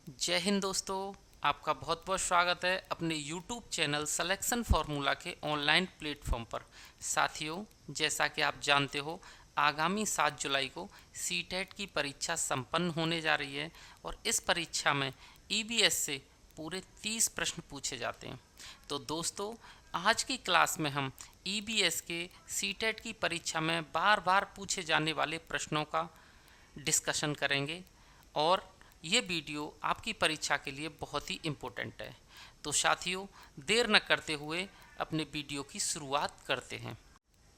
जय हिंद दोस्तों। आपका बहुत बहुत स्वागत है अपने YouTube चैनल सिलेक्शन फार्मूला के ऑनलाइन प्लेटफॉर्म पर। साथियों, जैसा कि आप जानते हो, आगामी 7 जुलाई को सीटेट की परीक्षा संपन्न होने जा रही है और इस परीक्षा में EBS से पूरे 30 प्रश्न पूछे जाते हैं। तो दोस्तों, आज की क्लास में हम EBS के सीटेट की परीक्षा में बार बार पूछे जाने वाले प्रश्नों का डिस्कशन करेंगे और ये वीडियो आपकी परीक्षा के लिए बहुत ही इम्पोर्टेंट है। तो साथियों, देर न करते हुए अपने वीडियो की शुरुआत करते हैं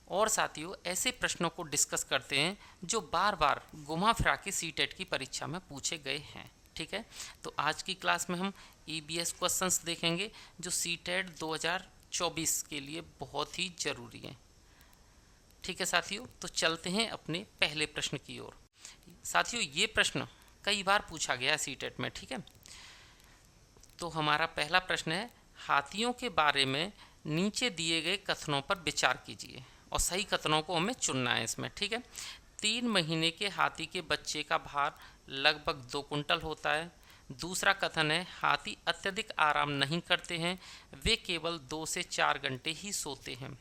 और साथियों ऐसे प्रश्नों को डिस्कस करते हैं जो बार बार घुमा फिरा के सीटेट की परीक्षा में पूछे गए हैं। ठीक है, तो आज की क्लास में हम EBS क्वेश्चंस देखेंगे जो सीटेट 2024 के लिए बहुत ही ज़रूरी हैं। ठीक है साथियों, तो चलते हैं अपने पहले प्रश्न की ओर। साथियों, ये प्रश्न कई बार पूछा गया सीटेट में। ठीक है, तो हमारा पहला प्रश्न है, हाथियों के बारे में नीचे दिए गए कथनों पर विचार कीजिए और सही कथनों को हमें चुनना है इसमें। ठीक है, 3 महीने के हाथी के बच्चे का भार लगभग 2 कुंटल होता है। दूसरा कथन है, हाथी अत्यधिक आराम नहीं करते हैं, वे केवल 2 से 4 घंटे ही सोते हैं।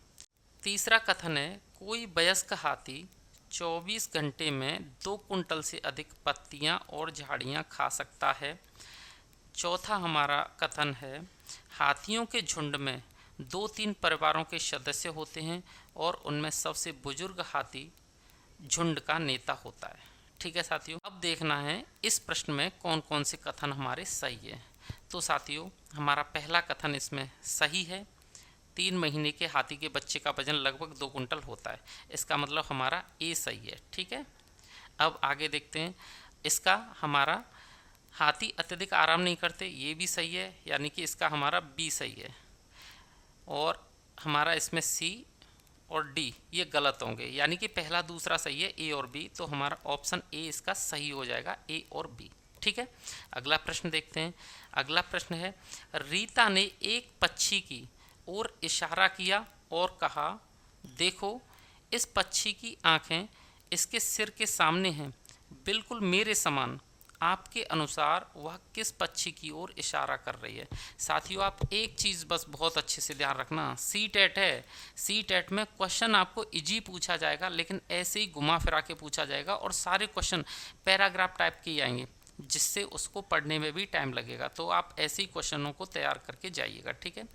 तीसरा कथन है, कोई वयस्क हाथी 24 घंटे में 2 कुंटल से अधिक पत्तियां और झाड़ियां खा सकता है। चौथा हमारा कथन है, हाथियों के झुंड में 2-3 परिवारों के सदस्य होते हैं और उनमें सबसे बुजुर्ग हाथी झुंड का नेता होता है। ठीक है साथियों, अब देखना है इस प्रश्न में कौन कौन से कथन हमारे सही है। तो साथियों, हमारा पहला कथन इसमें सही है, 3 महीने के हाथी के बच्चे का वजन लगभग 2 कुंटल होता है। इसका मतलब हमारा ए सही है। ठीक है, अब आगे देखते हैं। इसका हमारा हाथी अत्यधिक आराम नहीं करते, ये भी सही है, यानी कि इसका हमारा बी सही है। और हमारा इसमें सी और डी ये गलत होंगे, यानी कि पहला दूसरा सही है, ए और बी। तो हमारा ऑप्शन ए इसका सही हो जाएगा, ए और बी। ठीक है, अगला प्रश्न देखते हैं। अगला प्रश्न है, रीता ने एक पक्षी की ओर इशारा किया और कहा, देखो, इस पक्षी की आंखें इसके सिर के सामने हैं, बिल्कुल मेरे समान। आपके अनुसार वह किस पक्षी की ओर इशारा कर रही है? साथियों, आप एक चीज़ बस बहुत अच्छे से ध्यान रखना, सी टेट है, सी टेट में क्वेश्चन आपको इजी पूछा जाएगा, लेकिन ऐसे ही घुमा फिरा के पूछा जाएगा और सारे क्वेश्चन पैराग्राफ टाइप के ही आएंगे, जिससे उसको पढ़ने में भी टाइम लगेगा। तो आप ऐसे ही क्वेश्चनों को तैयार करके जाइएगा। ठीक है,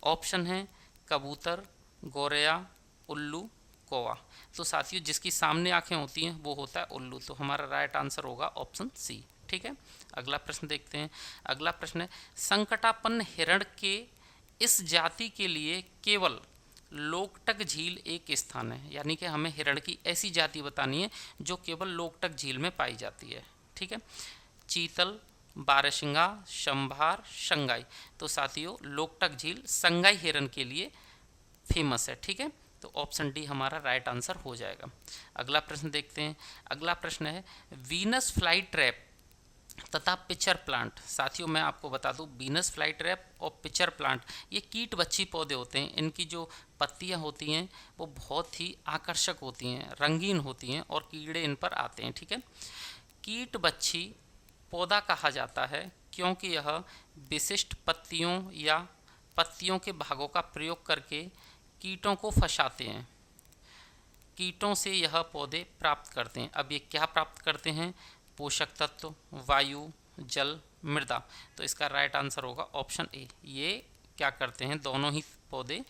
ऑप्शन है कबूतर, गौरैया, उल्लू, कौवा। तो साथियों, जिसकी सामने आंखें होती हैं वो होता है उल्लू। तो हमारा राइट आंसर होगा ऑप्शन सी। ठीक है, अगला प्रश्न देखते हैं। अगला प्रश्न है, संकटापन्न हिरण के इस जाति के लिए केवल लोकटक झील एक स्थान है, यानी कि हमें हिरण की ऐसी जाति बतानी है जो केवल लोकटक झील में पाई जाती है। ठीक है, चीतल, बारहसिंगा, शंभार, संगाई। तो साथियों, लोकटक झील संगाई हिरण के लिए फेमस है। ठीक है, तो ऑप्शन डी हमारा राइट आंसर हो जाएगा। अगला प्रश्न देखते हैं। अगला प्रश्न है, वीनस फ्लाई ट्रैप तथा पिचर प्लांट। साथियों, मैं आपको बता दूं, वीनस फ्लाई ट्रैप और पिचर प्लांट ये कीट बच्ची पौधे होते हैं। इनकी जो पत्तियां होती हैं वो बहुत ही आकर्षक होती हैं, रंगीन होती हैं और कीड़े इन पर आते हैं। ठीक है, कीट बच्ची पौधा कहा जाता है क्योंकि यह विशिष्ट पत्तियों या पत्तियों के भागों का प्रयोग करके कीटों को फंसाते हैं। कीटों से यह पौधे प्राप्त करते हैं। अब ये क्या प्राप्त करते हैं? पोषक तत्व, वायु, जल, मृदा। तो इसका राइट आंसर होगा ऑप्शन ए। ये क्या करते हैं? दोनों ही पौधे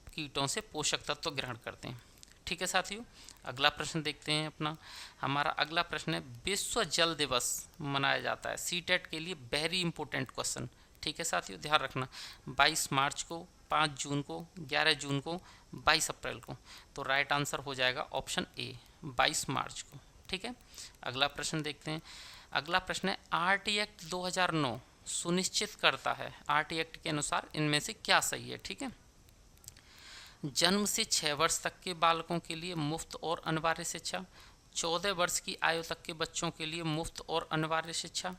कीटों से पोषक तत्व ग्रहण करते हैं। ठीक है साथियों, अगला प्रश्न देखते हैं अपना। हमारा अगला प्रश्न है, विश्व जल दिवस मनाया जाता है। सीटेट के लिए वेरी इंपॉर्टेंट क्वेश्चन। ठीक है साथियों, ध्यान रखना, 22 मार्च को, 5 जून को, 11 जून को, 22 अप्रैल को। तो राइट आंसर हो जाएगा ऑप्शन ए, 22 मार्च को। ठीक है, अगला प्रश्न देखते हैं। अगला प्रश्न है, आरटी एक्ट 2009 सुनिश्चित करता है, आरटी एक्ट के अनुसार इनमें से क्या सही है? ठीक है, जन्म से 6 वर्ष तक के बालकों के लिए मुफ्त और अनिवार्य शिक्षा, 14 वर्ष की आयु तक के बच्चों के लिए मुफ्त और अनिवार्य शिक्षा,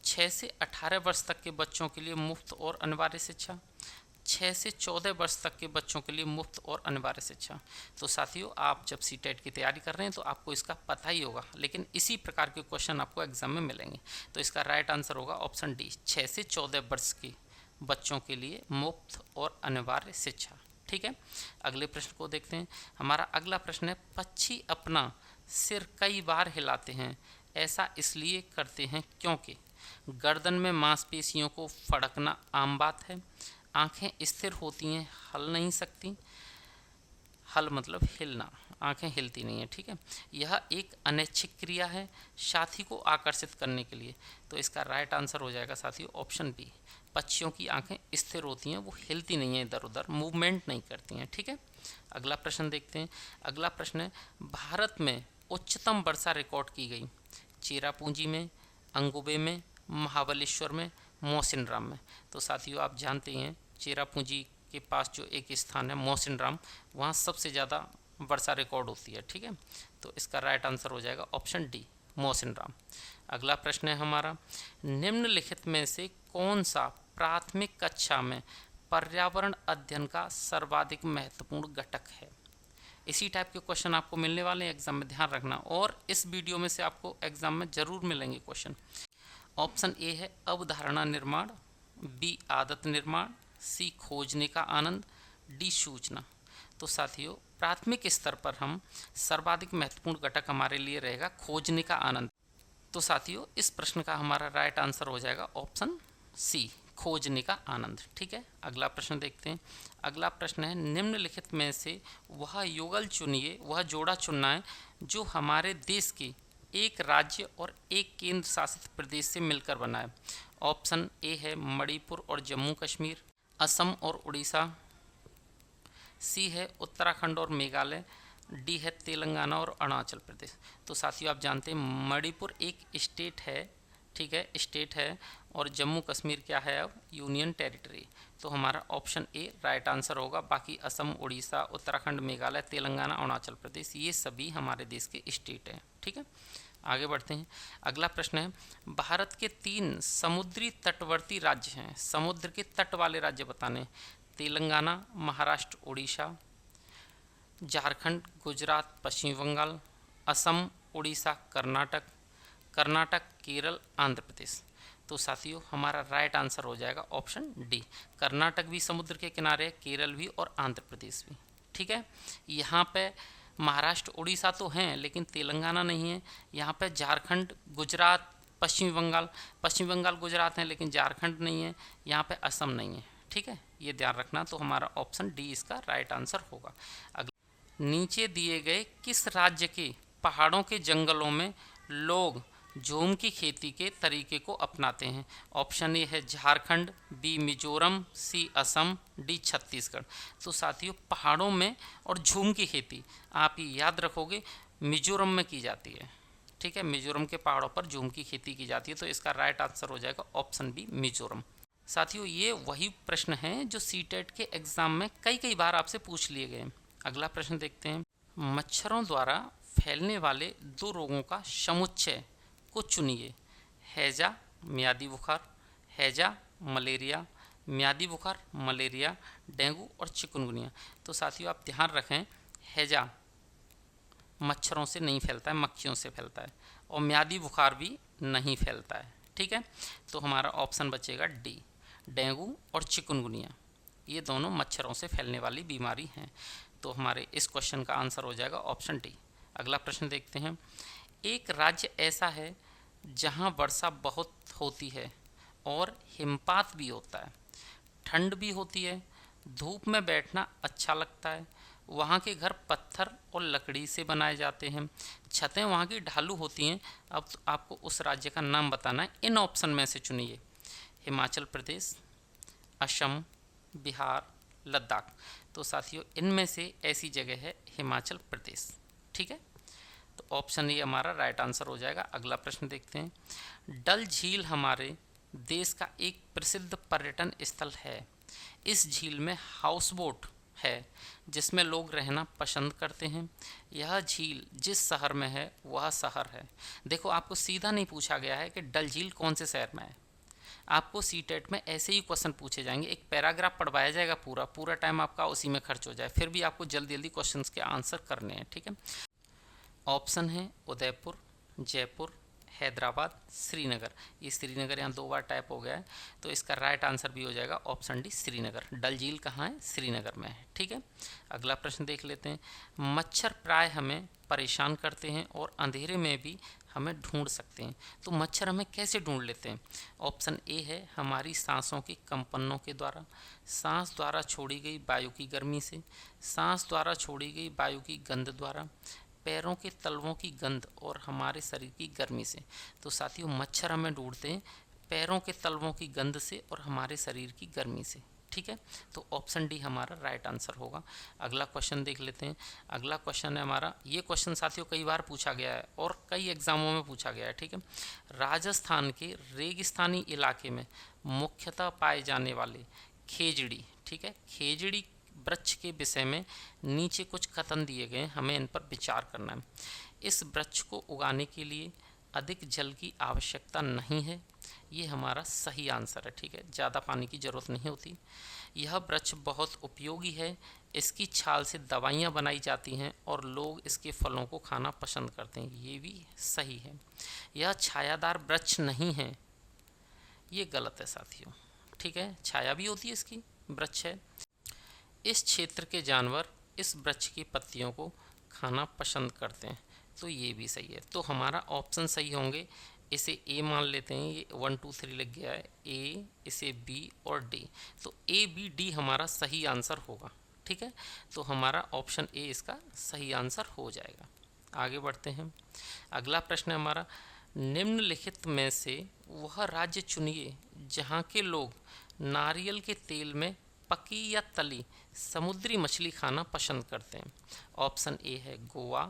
6 से 18 वर्ष तक के बच्चों के लिए मुफ्त और अनिवार्य शिक्षा, 6 से 14 वर्ष तक के बच्चों के लिए मुफ्त और अनिवार्य शिक्षा। तो साथियों, आप जब सीटेट की तैयारी कर रहे हैं तो आपको इसका पता ही होगा, लेकिन इसी प्रकार के क्वेश्चन आपको एग्जाम में मिलेंगे। तो इसका राइट आंसर होगा ऑप्शन डी, 6 से 14 वर्ष के बच्चों के लिए मुफ्त और अनिवार्य शिक्षा। ठीक है, अगले प्रश्न को देखते हैं। हमारा अगला प्रश्न है, पक्षी अपना सिर कई बार हिलाते हैं, ऐसा इसलिए करते हैं क्योंकि गर्दन में मांसपेशियों को फड़कना आम बात है, आंखें स्थिर होती हैं, हल नहीं सकती, हल मतलब हिलना, आंखें हिलती नहीं है। ठीक है, यह एक अनैच्छिक क्रिया है साथी को आकर्षित करने के लिए। तो इसका राइट आंसर हो जाएगा साथियों ऑप्शन बी, पक्षियों की आंखें स्थिर होती हैं, वो हिलती नहीं है, इधर उधर मूवमेंट नहीं करती हैं। ठीक है, अगला प्रश्न देखते हैं। अगला प्रश्न है, भारत में उच्चतम वर्षा रिकॉर्ड की गई, चेरापूंजी में, अंगुबे में, महाबलेश्वर में, मौसिनराम में। तो साथियों, आप जानते हैं चेरापूंजी के पास जो एक स्थान है मौसिनराम, वहाँ सबसे ज़्यादा वर्षा रिकॉर्ड होती है। ठीक है, तो इसका राइट आंसर हो जाएगा ऑप्शन डी, मौसिनराम। अगला प्रश्न है हमारा, निम्नलिखित में से कौन सा प्राथमिक कक्षा में पर्यावरण अध्ययन का सर्वाधिक महत्वपूर्ण घटक है। इसी टाइप के क्वेश्चन आपको मिलने वाले हैं एग्जाम में, ध्यान रखना, और इस वीडियो में से आपको एग्जाम में जरूर मिलेंगे क्वेश्चन। ऑप्शन ए है अवधारणा निर्माण, बी आदत निर्माण, सी खोजने का आनंद, डी सूचना। तो साथियों, प्राथमिक स्तर पर हम सर्वाधिक महत्वपूर्ण घटक हमारे लिए रहेगा खोजने का आनंद। तो साथियों, इस प्रश्न का हमारा राइट आंसर हो जाएगा ऑप्शन सी, खोजने का आनंद। ठीक है, अगला प्रश्न देखते हैं। अगला प्रश्न है, निम्नलिखित में से वह युगल चुनिए, वह जोड़ा चुनना है जो हमारे देश के एक राज्य और एक केंद्र शासित प्रदेश से मिलकर बना है। ऑप्शन ए है मणिपुर और जम्मू कश्मीर, असम और उड़ीसा, सी है उत्तराखंड और मेघालय, डी है तेलंगाना और अरुणाचल प्रदेश। तो साथियों, आप जानते हैं मणिपुर एक स्टेट है, ठीक है, स्टेट है, और जम्मू कश्मीर क्या है, अब यूनियन टेरिटरी। तो हमारा ऑप्शन ए राइट आंसर होगा। बाकी असम, उड़ीसा, उत्तराखंड, मेघालय, तेलंगाना, अरुणाचल प्रदेश, ये सभी हमारे देश के स्टेट हैं। ठीक है, आगे बढ़ते हैं। अगला प्रश्न है, भारत के 3 समुद्री तटवर्ती राज्य हैं, समुद्र के तट वाले राज्य बताने, तेलंगाना, महाराष्ट्र, उड़ीसा, झारखंड, गुजरात, पश्चिम बंगाल, असम, उड़ीसा, कर्नाटक, कर्नाटक, केरल, आंध्र प्रदेश। तो साथियों, हमारा राइट आंसर हो जाएगा ऑप्शन डी, कर्नाटक भी समुद्र के किनारे है, केरल भी और आंध्र प्रदेश भी। ठीक है, यहाँ पे महाराष्ट्र, उड़ीसा तो हैं लेकिन तेलंगाना नहीं है। यहाँ पे झारखंड, गुजरात, पश्चिम बंगाल गुजरात हैं लेकिन झारखंड नहीं है। यहाँ पे असम नहीं है। ठीक है, ये ध्यान रखना। तो हमारा ऑप्शन डी इसका राइट आंसर होगा। नीचे दिए गए किस राज्य के पहाड़ों के जंगलों में लोग झूम की खेती के तरीके को अपनाते हैं। ऑप्शन ए है झारखंड, बी मिजोरम, सी असम, डी छत्तीसगढ़। तो साथियों, पहाड़ों में और झूम की खेती आप ये याद रखोगे मिजोरम में की जाती है। ठीक है, मिजोरम के पहाड़ों पर झूम की खेती की जाती है। तो इसका राइट आंसर हो जाएगा ऑप्शन बी, मिजोरम। साथियों, ये वही प्रश्न हैं जो सीटेट के एग्जाम में कई बार आपसे पूछ लिए गए। अगला प्रश्न देखते हैं। मच्छरों द्वारा फैलने वाले 2 रोगों का समुच्चय को चुनिए। हैजा, मियादी बुखार, हैजा, मलेरिया, मियादी बुखार, मलेरिया, डेंगू और चिकनगुनिया। तो साथियों, आप ध्यान रखें, हैजा मच्छरों से नहीं फैलता है, मक्खियों से फैलता है, और मियादी बुखार भी नहीं फैलता है। ठीक है, तो हमारा ऑप्शन बचेगा डी, डेंगू और चिकनगुनिया, ये दोनों मच्छरों से फैलने वाली बीमारी हैं। तो हमारे इस क्वेश्चन का आंसर हो जाएगा ऑप्शन डी। अगला प्रश्न देखते हैं। एक राज्य ऐसा है जहां वर्षा बहुत होती है और हिमपात भी होता है, ठंड भी होती है, धूप में बैठना अच्छा लगता है, वहाँ के घर पत्थर और लकड़ी से बनाए जाते हैं, छतें वहाँ की ढालू होती हैं। अब तो आपको उस राज्य का नाम बताना है। इन ऑप्शन में से चुनिए। हिमाचल प्रदेश, असम, बिहार, लद्दाख। तो साथियों, इनमें से ऐसी जगह है हिमाचल प्रदेश। ठीक है, तो ऑप्शन ए हमारा राइट आंसर हो जाएगा। अगला प्रश्न देखते हैं। डल झील हमारे देश का एक प्रसिद्ध पर्यटन स्थल है। इस झील में हाउस बोट है जिसमें लोग रहना पसंद करते हैं। यह झील जिस शहर में है वह शहर है। देखो, आपको सीधा नहीं पूछा गया है कि डल झील कौन से शहर में है, आपको सीटेट में ऐसे ही क्वेश्चन पूछे जाएंगे, एक पैराग्राफ पढ़वाया जाएगा, पूरा पूरा टाइम आपका उसी में खर्च हो जाए, फिर भी आपको जल्दी जल्दी क्वेश्चंस के आंसर करने हैं। ठीक है, ऑप्शन है उदयपुर, जयपुर, हैदराबाद, श्रीनगर। ये श्रीनगर यहाँ 2 बार टाइप हो गया है, तो इसका राइट आंसर भी हो जाएगा ऑप्शन डी, श्रीनगर। डल झील कहाँ है? श्रीनगर में है। ठीक है, अगला प्रश्न देख लेते हैं। मच्छर प्राय हमें परेशान करते हैं और अंधेरे में भी हमें ढूंढ सकते हैं, तो मच्छर हमें कैसे ढूंढ लेते हैं? ऑप्शन ए है हमारी सांसों के कंपनों के द्वारा, सांस द्वारा छोड़ी गई वायु की गर्मी से, सांस द्वारा छोड़ी गई वायु की गंध द्वारा, पैरों के तलवों की गंध और हमारे शरीर की गर्मी से। तो साथियों, मच्छर हमें ढूंढते हैं पैरों के तलवों की गंध से और हमारे शरीर की गर्मी से। ठीक है, तो ऑप्शन डी हमारा राइट आंसर होगा। अगला क्वेश्चन देख लेते हैं। अगला क्वेश्चन है हमारा, ये क्वेश्चन साथियों कई बार पूछा गया है और कई एग्जामों में पूछा गया है। ठीक है, राजस्थान के रेगिस्तानी इलाके में मुख्यतः पाए जाने वाले खेजड़ी, ठीक है, खेजड़ी वृक्ष के विषय में नीचे कुछ कथन दिए गए, हमें इन पर विचार करना है। इस वृक्ष को उगाने के लिए अधिक जल की आवश्यकता नहीं है, ये हमारा सही आंसर है। ठीक है, ज़्यादा पानी की ज़रूरत नहीं होती। यह वृक्ष बहुत उपयोगी है, इसकी छाल से दवाइयाँ बनाई जाती हैं और लोग इसके फलों को खाना पसंद करते हैं, ये भी सही है। यह छायादार वृक्ष नहीं है, ये गलत है साथियों। ठीक है, छाया भी होती है इसकी, वृक्ष है। इस क्षेत्र के जानवर इस वृक्ष की पत्तियों को खाना पसंद करते हैं, तो ये भी सही है। तो हमारा ऑप्शन सही होंगे। इसे ए मान लेते हैं, ये 1 2 3 लिख गया है, ए, इसे बी और डी, तो ए बी डी हमारा सही आंसर होगा। ठीक है, तो हमारा ऑप्शन ए इसका सही आंसर हो जाएगा। आगे बढ़ते हैं। अगला प्रश्न है हमारा, निम्नलिखित में से वह राज्य चुनिए जहाँ के लोग नारियल के तेल में पकी या तली समुद्री मछली खाना पसंद करते हैं। ऑप्शन ए है गोवा,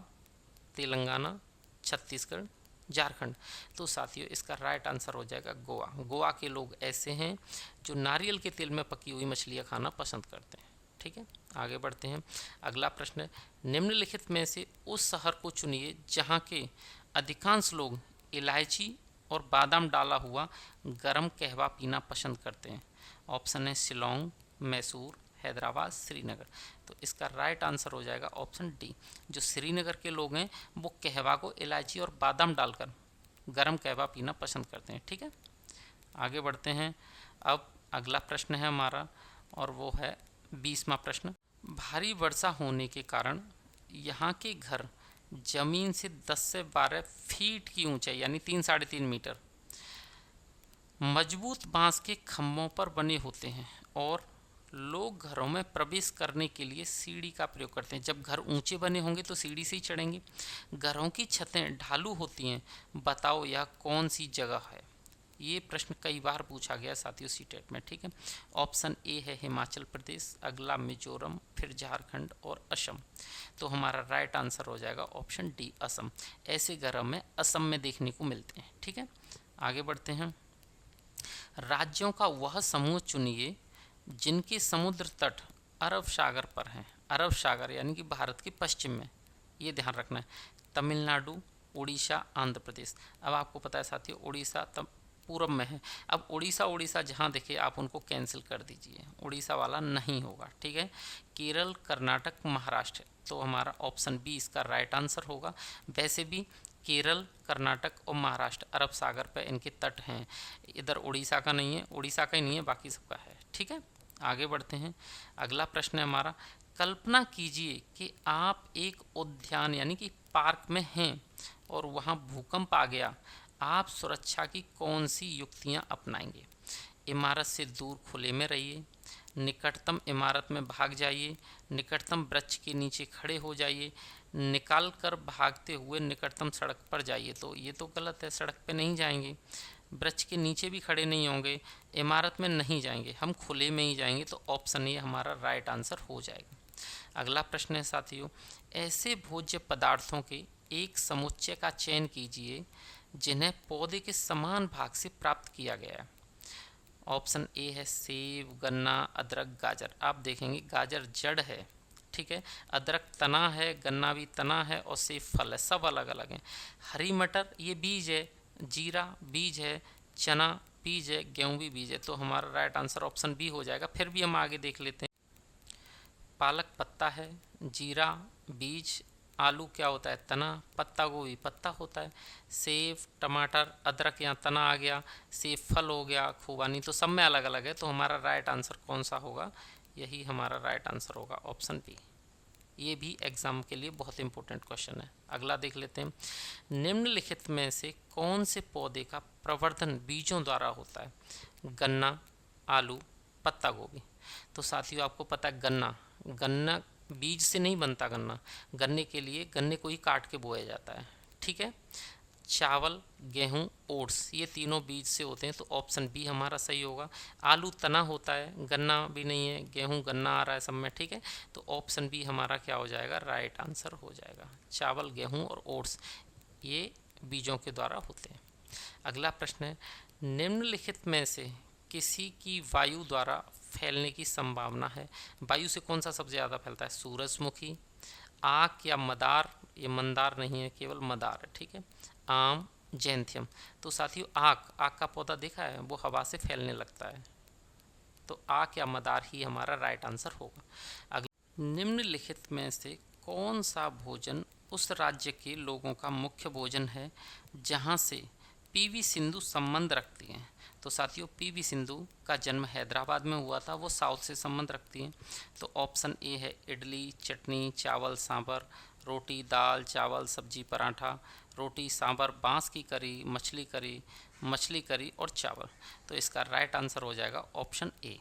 तेलंगाना, छत्तीसगढ़, झारखंड। तो साथियों, इसका राइट आंसर हो जाएगा गोवा। गोवा के लोग ऐसे हैं जो नारियल के तेल में पकी हुई मछलियां खाना पसंद करते हैं। ठीक है, आगे बढ़ते हैं। अगला प्रश्न है, निम्नलिखित में से उस शहर को चुनिए जहां के अधिकांश लोग इलायची और बादाम डाला हुआ गर्म कहवा पीना पसंद करते हैं। ऑप्शन है शिलोंग, मैसूर, हैदराबाद, श्रीनगर। तो इसका राइट आंसर हो जाएगा ऑप्शन डी। जो श्रीनगर के लोग हैं वो कहवा को इलायची और बादाम डालकर गरम कहवा पीना पसंद करते हैं। ठीक है, आगे बढ़ते हैं। अब अगला प्रश्न है हमारा और वो है 20वां प्रश्न। भारी वर्षा होने के कारण यहाँ के घर जमीन से 10 से 12 फीट की ऊंचाई यानी 3 साढ़े 3 मीटर मजबूत बांस के खंभों पर बने होते हैं और लोग घरों में प्रवेश करने के लिए सीढ़ी का प्रयोग करते हैं। जब घर ऊंचे बने होंगे तो सीढ़ी से ही चढ़ेंगे। घरों की छतें ढालू होती हैं, बताओ यह कौन सी जगह है? ये प्रश्न कई बार पूछा गया साथियों सीटेट में। ठीक है, ऑप्शन ए है हिमाचल प्रदेश, अगला मिजोरम, फिर झारखंड और असम। तो हमारा राइट आंसर हो जाएगा ऑप्शन डी, असम। ऐसे घर हमें असम में देखने को मिलते हैं। ठीक है, आगे बढ़ते हैं। राज्यों का वह समूह चुनिए जिनके समुद्र तट अरब सागर पर हैं। अरब सागर यानी कि भारत के पश्चिम में, ये ध्यान रखना है। तमिलनाडु, उड़ीसा, आंध्र प्रदेश। अब आपको पता है साथियों, उड़ीसा तब पूरब में है। अब उड़ीसा जहाँ देखे आप उनको कैंसिल कर दीजिए, उड़ीसा वाला नहीं होगा। ठीक है, केरल, कर्नाटक, महाराष्ट्र। तो हमारा ऑप्शन बी इसका राइट आंसर होगा। वैसे भी केरल, कर्नाटक और महाराष्ट्र अरब सागर पर इनके तट हैं। इधर उड़ीसा का नहीं है, उड़ीसा का ही नहीं है, बाकी सबका है। ठीक है, आगे बढ़ते हैं। अगला प्रश्न है हमारा, कल्पना कीजिए कि आप एक उद्यान यानी कि पार्क में हैं और वहां भूकंप आ गया। आप सुरक्षा की कौन सी युक्तियां अपनाएंगे? इमारत से दूर खुले में रहिए, निकटतम इमारत में भाग जाइए, निकटतम वृक्ष के नीचे खड़े हो जाइए, निकाल कर भागते हुए निकटतम सड़क पर जाइए। तो ये तो गलत है, सड़क पे नहीं जाएंगे, वृक्ष के नीचे भी खड़े नहीं होंगे, इमारत में नहीं जाएंगे, हम खुले में ही जाएंगे। तो ऑप्शन ए हमारा राइट आंसर हो जाएगा। अगला प्रश्न है साथियों, ऐसे भोज्य पदार्थों के एक समुच्चय का चयन कीजिए जिन्हें पौधे के समान भाग से प्राप्त किया गया है। ऑप्शन ए है सेब, गन्ना, अदरक, गाजर। आप देखेंगे गाजर जड़ है, ठीक है, अदरक तना है, गन्ना भी तना है और सेब फल है, सब अलग अलग हैं। हरी मटर ये बीज है, जीरा बीज है, चना बीज है, गेहूँ भी बीज है, तो हमारा राइट आंसर ऑप्शन बी हो जाएगा। फिर भी हम आगे देख लेते हैं। पालक पत्ता है, जीरा बीज, आलू क्या होता है, तना, पत्ता गोभी पत्ता होता है, सेब, टमाटर, अदरक यहाँ तना आ गया, सेब फल हो गया, खूबानी, तो सब में अलग अलग है। तो हमारा राइट आंसर कौन सा होगा, यही हमारा राइट आंसर होगा, ऑप्शन बी। ये भी एग्जाम के लिए बहुत इंपॉर्टेंट क्वेश्चन है। अगला देख लेते हैं। निम्नलिखित में से कौन से पौधे का प्रवर्धन बीजों द्वारा होता है, गन्ना, आलू, पत्ता गोभी। तो साथियों आपको पता है गन्ना, गन्ना बीज से नहीं बनता। गन्ना, गन्ने के लिए गन्ने को ही काट के बोया जाता है, ठीक है। चावल, गेहूं, ओट्स, ये तीनों बीज से होते हैं, तो ऑप्शन बी हमारा सही होगा। आलू तना होता है, गन्ना भी नहीं है, गेहूं गन्ना आ रहा है सब में, ठीक है। तो ऑप्शन बी हमारा क्या हो जाएगा, राइट आंसर हो जाएगा। चावल, गेहूं और ओट्स ये बीजों के द्वारा होते हैं। अगला प्रश्न है, निम्नलिखित में से किसी की वायु द्वारा फैलने की संभावना है। वायु से कौन सा सबसे ज़्यादा फैलता है, सूरजमुखी, आक या मदार, ये मंदार नहीं है, केवल मदार है, ठीक है। आम, जैंथियम। तो साथियों आक का पौधा देखा है, वो हवा से फैलने लगता है, तो आक या मदार ही हमारा राइट आंसर होगा। अगला, निम्नलिखित में से कौन सा भोजन उस राज्य के लोगों का मुख्य भोजन है जहाँ से पीवी सिंधु संबंध रखती हैं। तो साथियों पीवी सिंधु का जन्म हैदराबाद में हुआ था, वो साउथ से संबंध रखती हैं। तो ऑप्शन ए है इडली, चटनी, चावल, सांभर, रोटी, दाल, चावल, सब्जी, पराठा, रोटी, सांभर, बांस की करी, मछली करी और चावल। तो इसका राइट आंसर हो जाएगा ऑप्शन ए,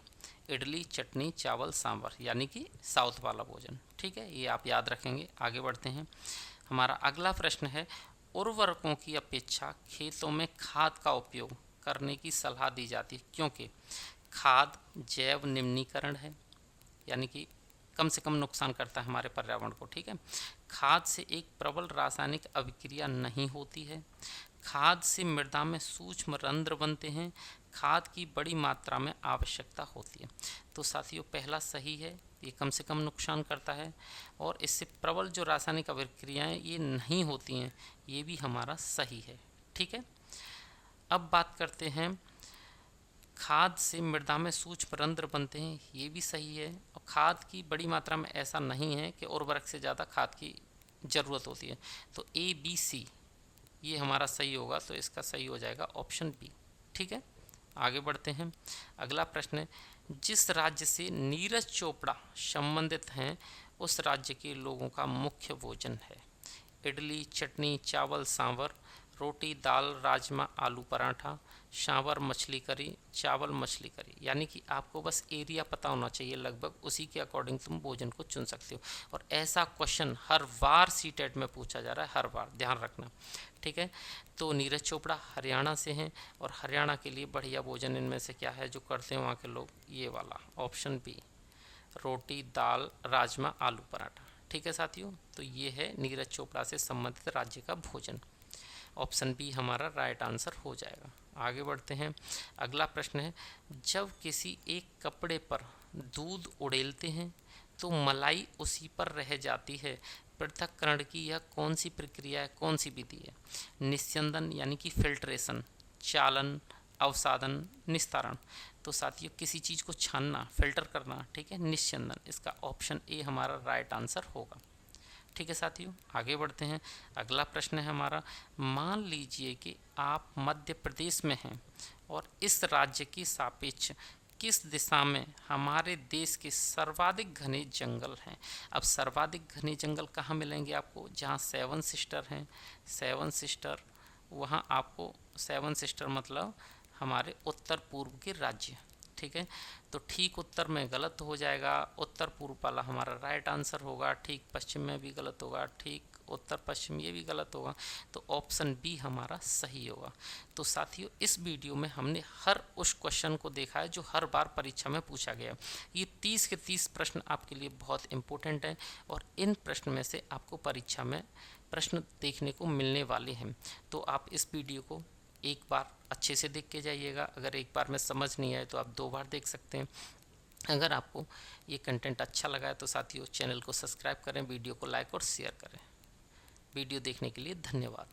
इडली, चटनी, चावल, सांभर, यानी कि साउथ वाला भोजन, ठीक है। ये आप याद रखेंगे। आगे बढ़ते हैं। हमारा अगला प्रश्न है, उर्वरकों की अपेक्षा खेतों में खाद का उपयोग करने की सलाह दी जाती है क्योंकि खाद जैव निम्नीकरण है, यानी कि कम से कम नुकसान करता है हमारे पर्यावरण को, ठीक है। खाद से एक प्रबल रासायनिक अभिक्रिया नहीं होती है, खाद से मृदा में सूक्ष्म रंध्र बनते हैं, खाद की बड़ी मात्रा में आवश्यकता होती है। तो साथियों पहला सही है, ये कम से कम नुकसान करता है, और इससे प्रबल जो रासायनिक अभिक्रियाएं ये नहीं होती हैं, ये भी हमारा सही है, ठीक है। अब बात करते हैं, खाद से मृदा में सूक्ष्म रंध्र बनते हैं, ये भी सही है, और खाद की बड़ी मात्रा में ऐसा नहीं है कि उर्वरक से ज़्यादा खाद की ज़रूरत होती है। तो ए बी सी ये हमारा सही होगा, तो इसका सही हो जाएगा ऑप्शन बी, ठीक है। आगे बढ़ते हैं। अगला प्रश्न है, जिस राज्य से नीरज चोपड़ा संबंधित हैं उस राज्य के लोगों का मुख्य भोजन है, इडली, चटनी, चावल, सांभर, रोटी, दाल, राजमा, आलू पराठा, सांभर, मछली करी, चावल, मछली करी। यानी कि आपको बस एरिया पता होना चाहिए लगभग, उसी के अकॉर्डिंग तुम भोजन को चुन सकते हो। और ऐसा क्वेश्चन हर बार सीटेट में पूछा जा रहा है, हर बार, ध्यान रखना, ठीक है। तो नीरज चोपड़ा हरियाणा से हैं, और हरियाणा के लिए बढ़िया भोजन इनमें से क्या है जो करते हैं वहाँ के लोग, ये वाला ऑप्शन बी, रोटी, दाल, राजमा, आलू पराठा, ठीक है साथियों। तो ये है नीरज चोपड़ा से संबंधित राज्य का भोजन, ऑप्शन बी हमारा राइट आंसर हो जाएगा। आगे बढ़ते हैं। अगला प्रश्न है, जब किसी एक कपड़े पर दूध उड़ेलते हैं तो मलाई उसी पर रह जाती है, पृथक्करण की यह कौन सी प्रक्रिया है, कौन सी विधि है, निस्यंदन यानी कि फिल्ट्रेशन, चालन, अवसादन, निस्तारण। तो साथियों किसी चीज़ को छानना, फिल्टर करना, ठीक है, निस्यंदन, इसका ऑप्शन ए हमारा राइट आंसर होगा, ठीक है साथियों। आगे बढ़ते हैं। अगला प्रश्न है हमारा, मान लीजिए कि आप मध्य प्रदेश में हैं और इस राज्य की सापेक्ष किस दिशा में हमारे देश के सर्वाधिक घने जंगल हैं। अब सर्वाधिक घने जंगल कहाँ मिलेंगे आपको, जहाँ सेवन सिस्टर हैं, सेवन सिस्टर, वहाँ आपको सेवन सिस्टर मतलब हमारे उत्तर पूर्व के राज्य, ठीक है। तो ठीक उत्तर में गलत हो जाएगा, उत्तर पूर्व वाला हमारा राइट आंसर होगा, ठीक पश्चिम में भी गलत होगा, ठीक उत्तर पश्चिम ये भी गलत होगा, तो ऑप्शन बी हमारा सही होगा। तो साथियों इस वीडियो में हमने हर उस क्वेश्चन को देखा है जो हर बार परीक्षा में पूछा गया। ये 30 के 30 प्रश्न आपके लिए बहुत इंपॉर्टेंट हैं, और इन प्रश्न में से आपको परीक्षा में प्रश्न देखने को मिलने वाले हैं। तो आप इस वीडियो को एक बार अच्छे से देख के जाइएगा, अगर एक बार में समझ नहीं आए तो आप 2 बार देख सकते हैं। अगर आपको ये कंटेंट अच्छा लगा है तो साथियों चैनल को सब्सक्राइब करें, वीडियो को लाइक और शेयर करें। वीडियो देखने के लिए धन्यवाद।